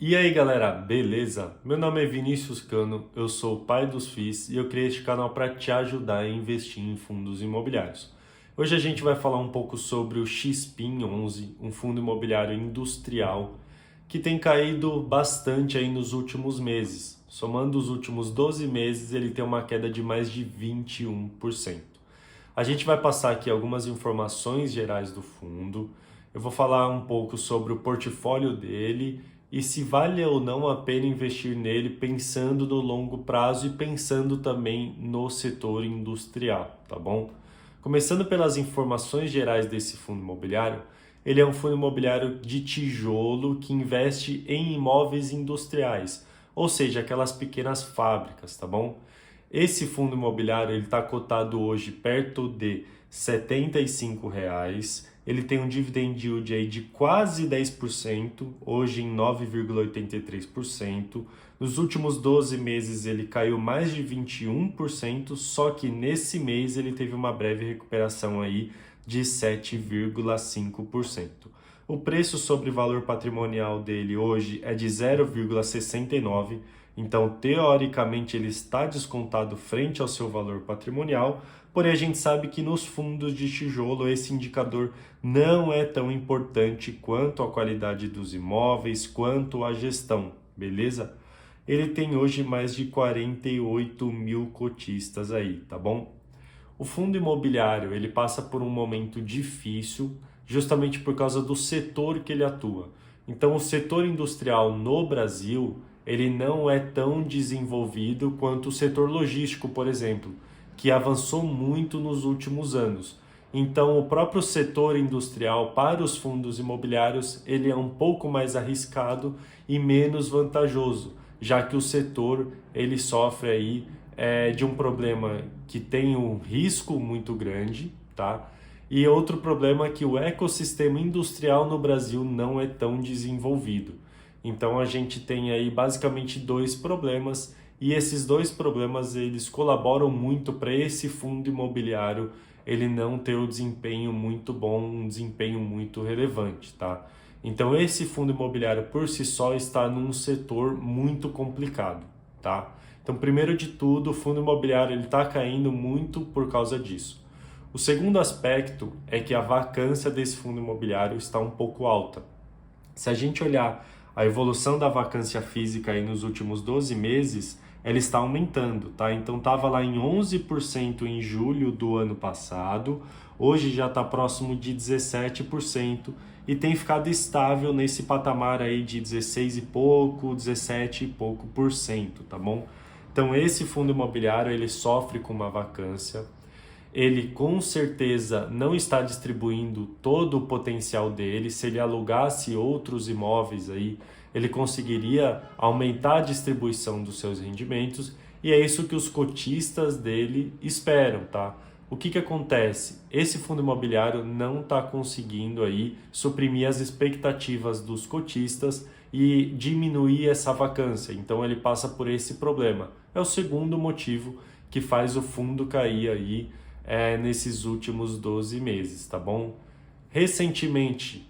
E aí galera, beleza? Meu nome é Vinícius Cano, eu sou o pai dos FIIs e eu criei este canal para te ajudar a investir em fundos imobiliários. Hoje a gente vai falar um pouco sobre o XPIN11, um fundo imobiliário industrial que tem caído bastante aí nos últimos meses. Somando os últimos 12 meses, ele tem uma queda de mais de 21%. A gente vai passar aqui algumas informações gerais do fundo. Eu vou falar um pouco sobre o portfólio dele e se vale ou não a pena investir nele pensando no longo prazo e pensando também no setor industrial, tá bom? Começando pelas informações gerais desse fundo imobiliário, ele é um fundo imobiliário de tijolo que investe em imóveis industriais, ou seja, aquelas pequenas fábricas, tá bom? Esse fundo imobiliário ele está cotado hoje perto de R$ 75. Ele tem um dividend yield aí de quase 10%, hoje em 9,83%. Nos últimos 12 meses ele caiu mais de 21%, só que nesse mês ele teve uma breve recuperação aí de 7,5%. O preço sobre valor patrimonial dele hoje é de 0,69, então teoricamente ele está descontado frente ao seu valor patrimonial, porém a gente sabe que nos fundos de tijolo esse indicador não é tão importante quanto a qualidade dos imóveis, quanto a gestão, beleza? Ele tem hoje mais de 48 mil cotistas aí, tá bom? O fundo imobiliário ele passa por um momento difícil, justamente por causa do setor que ele atua. Então, o setor industrial no Brasil ele não é tão desenvolvido quanto o setor logístico, por exemplo, que avançou muito nos últimos anos. Então, o próprio setor industrial para os fundos imobiliários ele é um pouco mais arriscado e menos vantajoso, já que o setor ele sofre aí de um problema que tem um risco muito grande, tá? E outro problema é que o ecossistema industrial no Brasil não é tão desenvolvido. Então a gente tem aí basicamente dois problemas e esses dois problemas eles colaboram muito para esse fundo imobiliário ele não ter o desempenho muito bom, um desempenho muito relevante, tá? Então esse fundo imobiliário por si só está num setor muito complicado, tá? Então, primeiro de tudo, o fundo imobiliário está caindo muito por causa disso. O segundo aspecto é que a vacância desse fundo imobiliário está um pouco alta. Se a gente olhar a evolução da vacância física aí nos últimos 12 meses, ela está aumentando, tá? Então estava lá em 11% em julho do ano passado, hoje já está próximo de 17% e tem ficado estável nesse patamar aí de 16 e pouco, 17 e pouco por cento, tá bom? Então esse fundo imobiliário ele sofre com uma vacância, ele com certeza não está distribuindo todo o potencial dele. Se ele alugasse outros imóveis aí, ele conseguiria aumentar a distribuição dos seus rendimentos e é isso que os cotistas dele esperam, tá? O que acontece? Esse fundo imobiliário não está conseguindo aí suprimir as expectativas dos cotistas e diminuir essa vacância. Então ele passa por esse problema. É o segundo motivo que faz o fundo cair aí nesses últimos 12 meses, tá bom? Recentemente,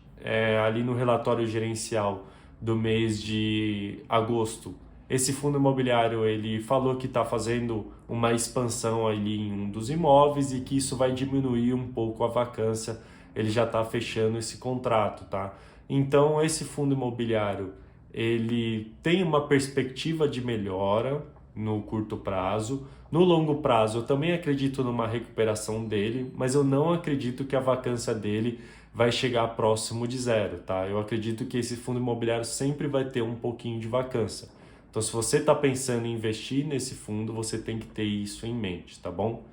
ali no relatório gerencial do mês de agosto, esse fundo imobiliário ele falou que está fazendo uma expansão ali em um dos imóveis e que isso vai diminuir um pouco a vacância. Ele já está fechando esse contrato, tá? Então esse fundo imobiliário ele tem uma perspectiva de melhora no curto prazo. No longo prazo, eu também acredito numa recuperação dele, mas eu não acredito que a vacância dele vai chegar próximo de zero, tá? Eu acredito que esse fundo imobiliário sempre vai ter um pouquinho de vacância. Então, se você está pensando em investir nesse fundo, você tem que ter isso em mente, tá bom?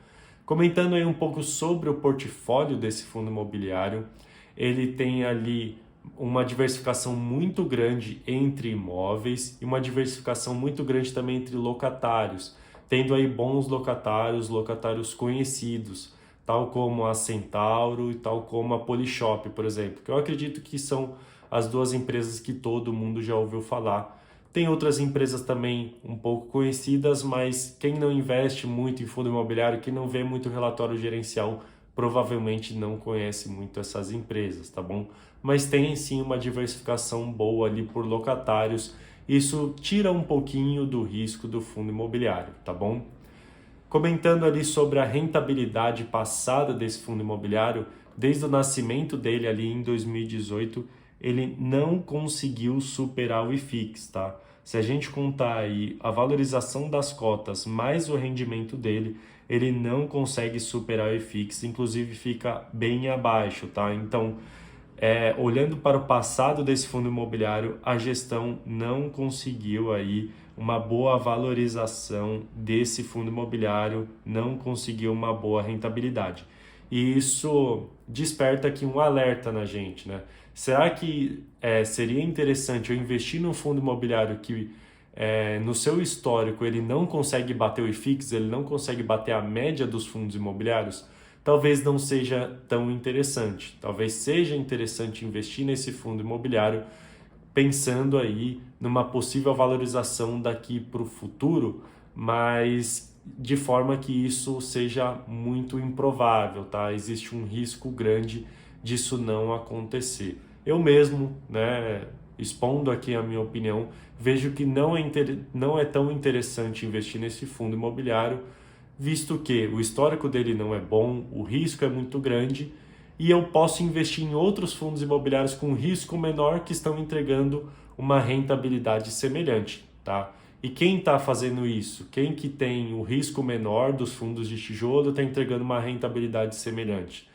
Comentando aí um pouco sobre o portfólio desse fundo imobiliário, ele tem ali uma diversificação muito grande entre imóveis e uma diversificação muito grande também entre locatários, tendo aí bons locatários, locatários conhecidos, tal como a Centauro e tal como a Polishop, por exemplo, que eu acredito que são as duas empresas que todo mundo já ouviu falar. Tem outras empresas também um pouco conhecidas, mas quem não investe muito em fundo imobiliário, quem não vê muito relatório gerencial, provavelmente não conhece muito essas empresas, tá bom? mas tem sim uma diversificação boa ali por locatários. Isso tira um pouquinho do risco do fundo imobiliário, tá bom? Comentando ali sobre a rentabilidade passada desse fundo imobiliário, desde o nascimento dele ali em 2018, ele não conseguiu superar o IFIX, tá? Se a gente contar aí a valorização das cotas mais o rendimento dele, ele não consegue superar o IFIX, inclusive fica bem abaixo, tá? Então, olhando para o passado desse fundo imobiliário, a gestão não conseguiu aí uma boa valorização desse fundo imobiliário, não conseguiu uma boa rentabilidade. E isso desperta aqui um alerta na gente, né? Será que seria interessante eu investir num fundo imobiliário que no seu histórico ele não consegue bater o IFIX, ele não consegue bater a média dos fundos imobiliários? Talvez não seja tão interessante. Talvez seja interessante investir nesse fundo imobiliário pensando aí numa possível valorização daqui para o futuro, mas de forma que isso seja muito improvável, tá? Existe um risco grande disso não acontecer. Eu mesmo, né, expondo aqui a minha opinião, vejo que não é tão interessante investir nesse fundo imobiliário, visto que o histórico dele não é bom, o risco é muito grande e eu posso investir em outros fundos imobiliários com risco menor que estão entregando uma rentabilidade semelhante, tá? E quem está fazendo isso? Quem que tem o risco menor dos fundos de tijolo está entregando uma rentabilidade semelhante?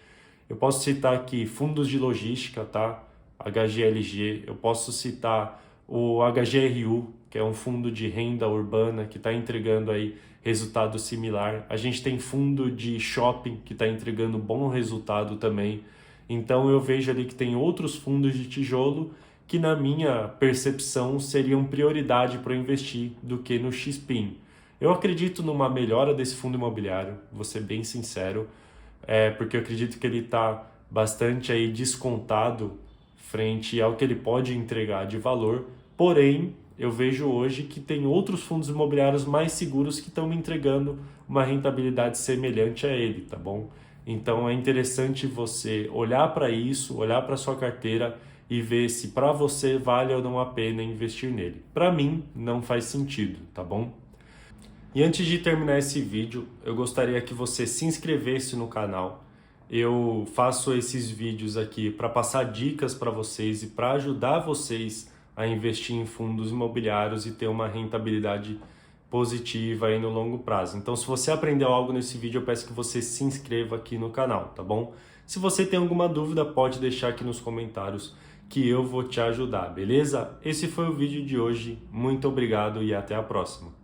Eu posso citar aqui fundos de logística, tá? HGLG, eu posso citar o HGRU, que é um fundo de renda urbana que está entregando aí resultado similar. A gente tem fundo de shopping que está entregando bom resultado também. Então eu vejo ali que tem outros fundos de tijolo que na minha percepção seriam prioridade para investir do que no XPIN. Eu acredito numa melhora desse fundo imobiliário, vou ser bem sincero, porque eu acredito que ele está bastante aí descontado frente ao que ele pode entregar de valor, porém eu vejo hoje que tem outros fundos imobiliários mais seguros que estão me entregando uma rentabilidade semelhante a ele, tá bom? Então é interessante você olhar para isso, olhar para sua carteira e ver se para você vale ou não a pena investir nele. Para mim, não faz sentido, tá bom? E antes de terminar esse vídeo, eu gostaria que você se inscrevesse no canal. Eu faço esses vídeos aqui para passar dicas para vocês e para ajudar vocês a investir em fundos imobiliários e ter uma rentabilidade positiva aí no longo prazo. Então, se você aprendeu algo nesse vídeo, eu peço que você se inscreva aqui no canal, tá bom? Se você tem alguma dúvida, pode deixar aqui nos comentários que eu vou te ajudar, beleza? Esse foi o vídeo de hoje. Muito obrigado e até a próxima.